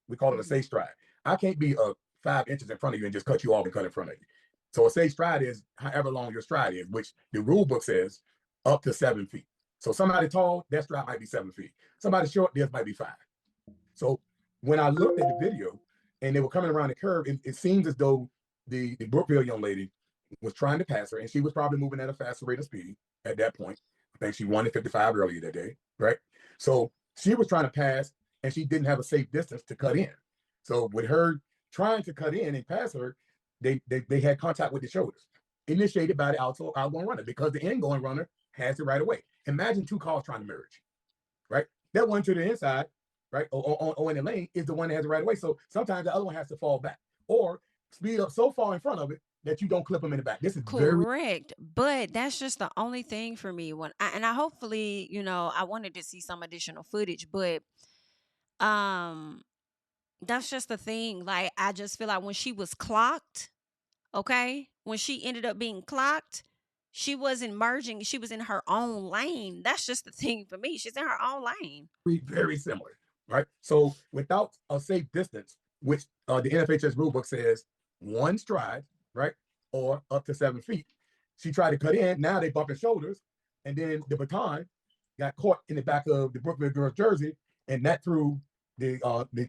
We call it a safe stride. I can't be 5 inches in front of you and just cut you off and cut in front of you. So a safe stride is however long your stride is, which the rule book says up to 7 feet. So somebody tall, that stride might be 7 feet. Somebody short, theirs might be 5. So when I looked at the video and they were coming around the curve, it seems as though the Brookville young lady was trying to pass her, and she was probably moving at a faster rate of speed at that point. I think she won at 55 earlier that day, right? So she was trying to pass, and she didn't have a safe distance to cut in. So with her trying to cut in and pass her, they had contact with the shoulders, initiated by the outgoing runner, because the ingoing runner has it right away. Imagine 2 cars trying to merge, right? That one to the inside, right, or in the lane is the one that has it right away. So sometimes the other one has to fall back or speed up so far in front of it that you don't clip them in the back. This is correct, but that's just the only thing for me. I hopefully, I wanted to see some additional footage, but that's just the thing. Like, I just feel like when she was clocked, okay, when she ended up being clocked, she wasn't merging. She was in her own lane. That's just the thing for me. She's in her own lane. Very similar, right? So without a safe distance, which the NFHS rulebook says 1 stride, right, or up to 7 feet, she tried to cut in. Now they bumping shoulders, and then the baton got caught in the back of the Brookville girl's jersey, and that threw the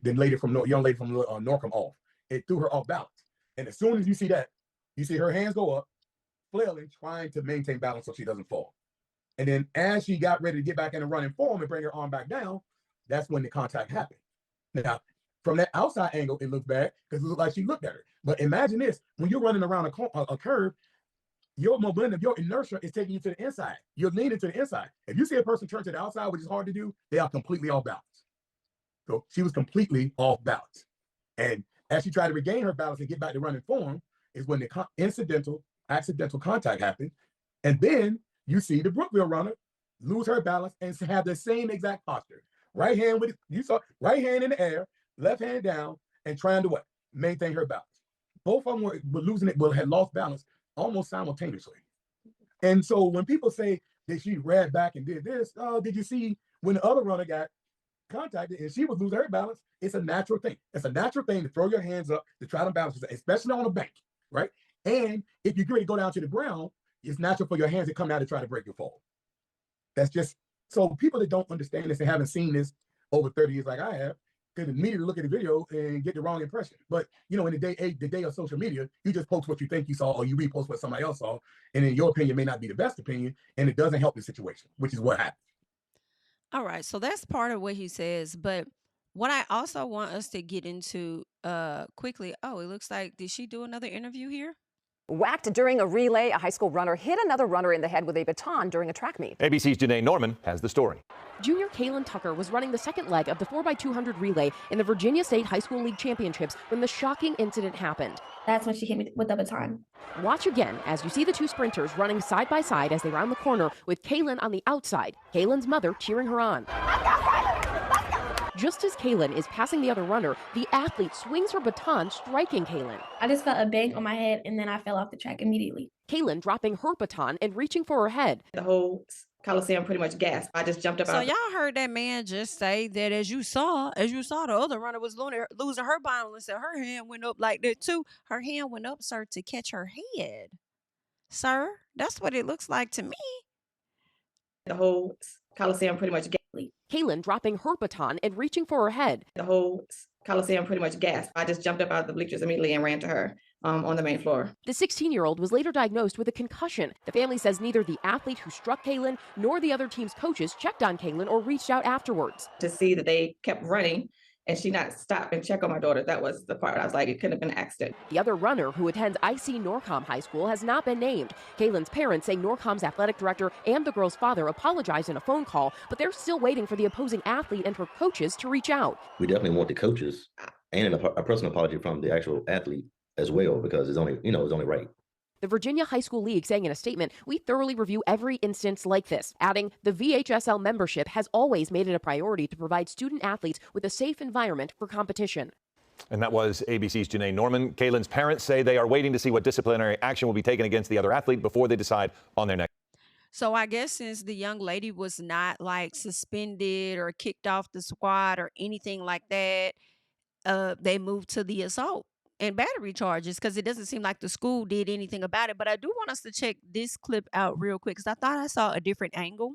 lady from young lady from Norcom off. It threw her off balance. And as soon as you see that, you see her hands go up, flailing, trying to maintain balance so she doesn't fall. And then as she got ready to get back in a running form and bring her arm back down, that's when the contact happened. Now, from that outside angle, it looks bad because it looked like she looked at her. But imagine this, when you're running around a curve, your momentum, your inertia is taking you to the inside. You're leaning to the inside. If you see a person turn to the outside, which is hard to do, they are completely off balance. So she was completely off balance. And as she tried to regain her balance and get back to running form is when the accidental contact happened. And then you see the Brookville runner lose her balance and have the same exact posture. Right hand right hand in the air, left hand down, and trying to maintain her balance. Both of them were losing it, had lost balance almost simultaneously. And so when people say that she ran back and did this, did you see when the other runner got contacted and she was losing her balance, it's a natural thing. It's a natural thing to throw your hands up to try to balance, especially on a bank, right? And if you're going to go down to the ground, it's natural for your hands to come down to try to break your fall. That's just, so people that don't understand this and haven't seen this over 30 years like I have, could immediately look at the video and get the wrong impression. But in the day of social media, you just post what you think you saw or you repost what somebody else saw. And in your opinion may not be the best opinion, and it doesn't help the situation, which is what happened. All right, so that's part of what he says, but what I also want us to get into quickly, it looks like, did she do another interview here? Whacked during a relay, a high school runner hit another runner in the head with a baton during a track meet. ABC's Janae Norman has the story. Junior Kaylin Tucker was running the second leg of the 4x200 relay in the Virginia State High School League Championships when the shocking incident happened. That's when she hit me with the baton. Watch again as you see the two sprinters running side by side as they round the corner with Kaylin on the outside, Kaylin's mother cheering her on. Just as Kaylin is passing the other runner, the athlete swings her baton, striking Kaylin. I just felt a bang on my head and then I fell off the track immediately. Kaylin dropping her baton and reaching for her head. The whole Coliseum pretty much gasped. I just jumped up. So y'all heard that man just say that as you saw the other runner was losing her balance and her hand went up like that too. Her hand went up, sir, to catch her head. Sir, that's what it looks like to me. The whole Coliseum pretty much gasped. Kaylin dropping her baton and reaching for her head. The whole Coliseum pretty much gasped. I just jumped up out of the bleachers immediately and ran to her on the main floor. The 16-year-old was later diagnosed with a concussion. The family says neither the athlete who struck Kaylin nor the other team's coaches checked on Kaylin or reached out afterwards. To see that they kept running and she not stop and check on my daughter, that was the part I was like, it couldn't have been an accident. The other runner, who attends IC Norcom High School, has not been named. Kaylin's parents say Norcom's athletic director and the girl's father apologized in a phone call, but they're still waiting for the opposing athlete and her coaches to reach out. We definitely want the coaches and a personal apology from the actual athlete as well, because it's only, it's only right. The Virginia High School League saying in a statement, "We thoroughly review every instance like this," adding, "The VHSL membership has always made it a priority to provide student athletes with a safe environment for competition." And that was ABC's Janae Norman. Kaylin's parents say they are waiting to see what disciplinary action will be taken against the other athlete before they decide on their next. So I guess since the young lady was not like suspended or kicked off the squad or anything like that, they moved to the assault and battery charges because it doesn't seem like the school did anything about it. But I do want us to check this clip out real quick because I thought I saw a different angle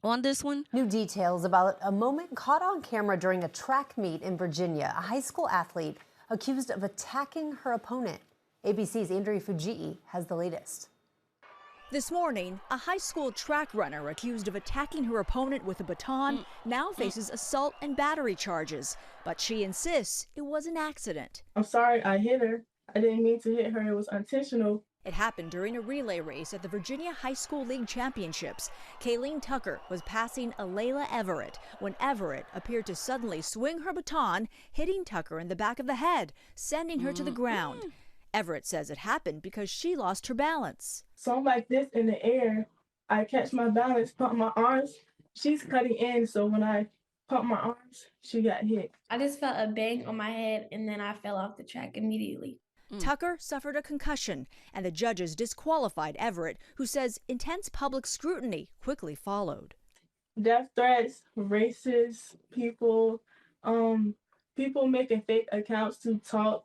on this one. New details about a moment caught on camera during a track meet in Virginia. A high school athlete accused of attacking her opponent. ABC's Andrea Fujii has the latest. This morning, a high school track runner accused of attacking her opponent with a baton now faces assault and battery charges. But she insists it was an accident. I'm sorry I hit her. I didn't mean to hit her. It was intentional. It happened during a relay race at the Virginia High School League Championships. Kaylin Tucker was passing Alela Everett when Everett appeared to suddenly swing her baton, hitting Tucker in the back of the head, sending her to the ground. Everett says it happened because she lost her balance. So I'm like this in the air. I catch my balance, pump my arms. She's cutting in, so when I pump my arms, she got hit. I just felt a bang on my head and then I fell off the track immediately. Tucker suffered a concussion, and the judges disqualified Everett, who says intense public scrutiny quickly followed. Death threats, racist people, people making fake accounts to talk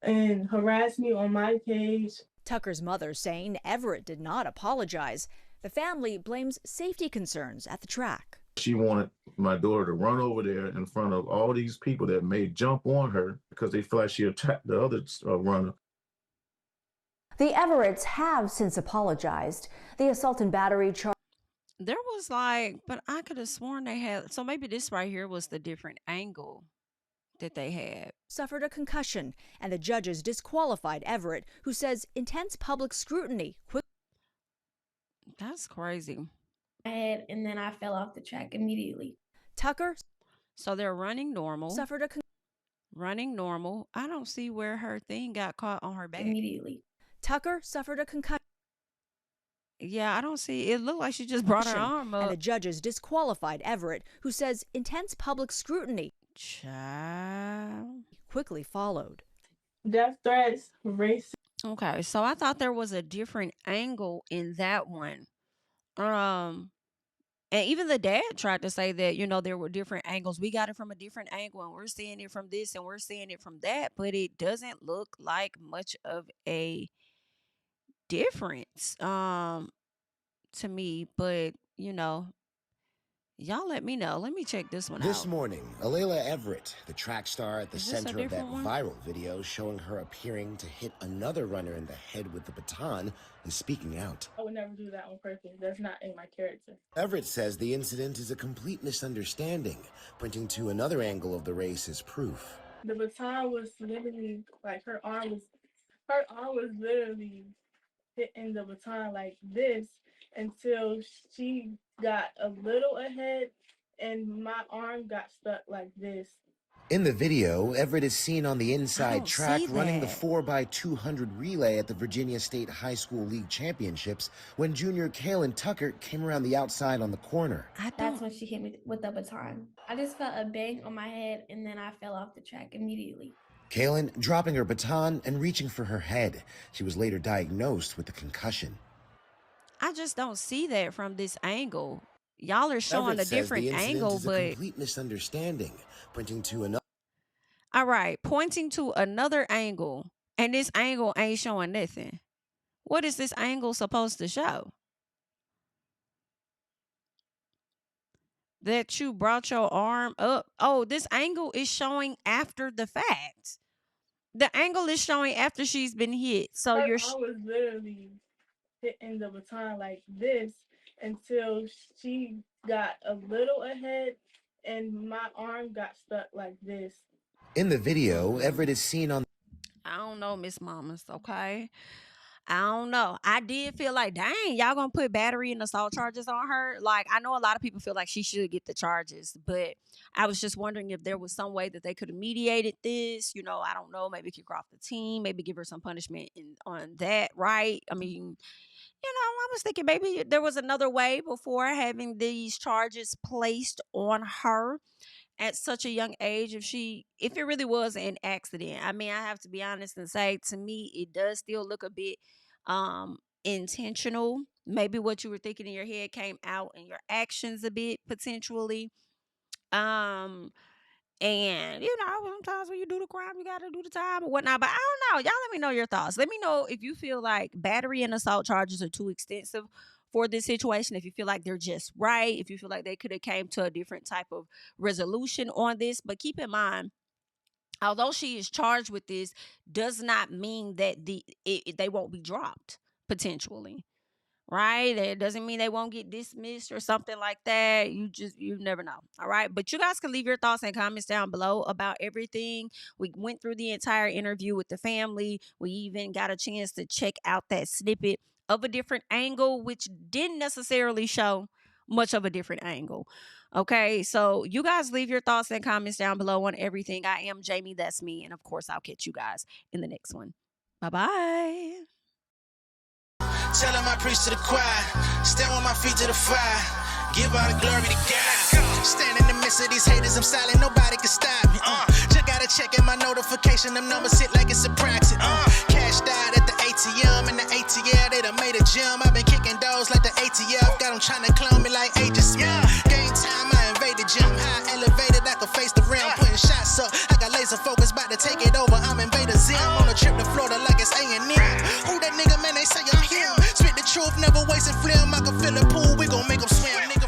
and harass me on my page. Tucker's mother saying Everett did not apologize. The family blames safety concerns at the track. She wanted my daughter to run over there in front of all these people that may jump on her because they feel like she attacked the other runner. The Everetts have since apologized. The assault and battery charge. There was like, but I could have sworn they had, so maybe this right here was the different angle that they had. Suffered a concussion, and the judges disqualified Everett, who says intense public scrutiny. That's crazy. My head and then I fell off the track immediately. Tucker. So they're running normal. Suffered a running normal. I don't see where her thing got caught on her back. Immediately. Tucker suffered a concussion. Yeah, I don't see. It looked like she just brought her arm up. And the judges disqualified Everett, who says intense public scrutiny. Child. Quickly followed. Death threats, race. Okay, so I thought there was a different angle in that one. And even the dad tried to say that, you know, there were different angles. We got it from a different angle and we're seeing it from this and we're seeing it from that. But it doesn't look like much of a difference to me. But, you know, y'all let me know. Let me check this one out. This morning, Alela Everett, the track star at the Is this a center of that different one? viral video showing her appearing to hit another runner in the head with the baton, is speaking out. I would never do that on purpose. That's not in my character. Everett says the incident is a complete misunderstanding, pointing to another angle of the race as proof. The baton was literally like her arm was literally hitting the baton like this until she got a little ahead and my arm got stuck like this. In the video, Everett is seen on the inside don't track see running the that. 4x200 relay at the Virginia State High School League Championships when junior Kaylin Tucker came around the outside on the corner. That's when she hit me with the baton. I just felt a bang on my head and then I fell off the track immediately. Kaylin dropping her baton and reaching for her head. She was later diagnosed with a concussion. I just don't see that from this angle. Y'all are showing Everett a says different the incident angle, is a but complete misunderstanding, pointing to another. all right, pointing to another angle, and this angle ain't showing nothing. What is this angle supposed to show? That you brought your arm up. Oh, this angle is showing after the fact. The angle is showing after she's been hit. So Her you're arm was literally hitting the baton like this until she got a little ahead and my arm got stuck like this. In the video, Everett is seen on. I don't know, Miss Mamas, okay? I don't know. I did feel like, dang, y'all gonna put battery and assault charges on her? Like, I know a lot of people feel like she should get the charges, but I was just wondering if there was some way that they could have mediated this. You know, I don't know. Maybe kick her off the team. Maybe give her some punishment on that, right? I mean, you know, I was thinking maybe there was another way before having these charges placed on her at such a young age. If it really was an accident, I mean, I have to be honest and say, to me, it does still look a bit intentional. Maybe what you were thinking in your head came out in your actions a bit, potentially. And you know, sometimes when you do the crime, you gotta do the time or whatnot. But I don't know. Y'all let me know your thoughts. Let me know if you feel like battery and assault charges are too extensive for this situation. If you feel like they're just right. If you feel like they could have came to a different type of resolution on this. But keep in mind, although she is charged with this, does not mean that they won't be dropped potentially. Right? It doesn't mean they won't get dismissed or something like that. You never know. All right. But you guys can leave your thoughts and comments down below about everything. We went through the entire interview with the family. We even got a chance to check out that snippet of a different angle, which didn't necessarily show much of a different angle. Okay. So you guys leave your thoughts and comments down below on everything. I am Jami, that's me. And of course, I'll catch you guys in the next one. Bye-bye. Tell him I preach to the choir. Stand with my feet to the fire. Give all the glory to God. Stand in the midst of these haters, I'm silent, nobody can stop me. Just gotta check in my notification, them numbers hit like it's a proxy. Cashed out at the ATM, and the ATL, they done made a gym. I've been kicking doors like the ATF, got them trying to clone me like Aegis. Game time, I invaded gym. High elevated, I could face the rim. Putting shots up, I got laser focus, about to take it over. I'm Invader Zim, on a trip to Florida like it's A&M. Who that nigga, man, they say I'm him. Spit the truth, never wasting film. I can fill a pool, we gon' make them swim, nigga.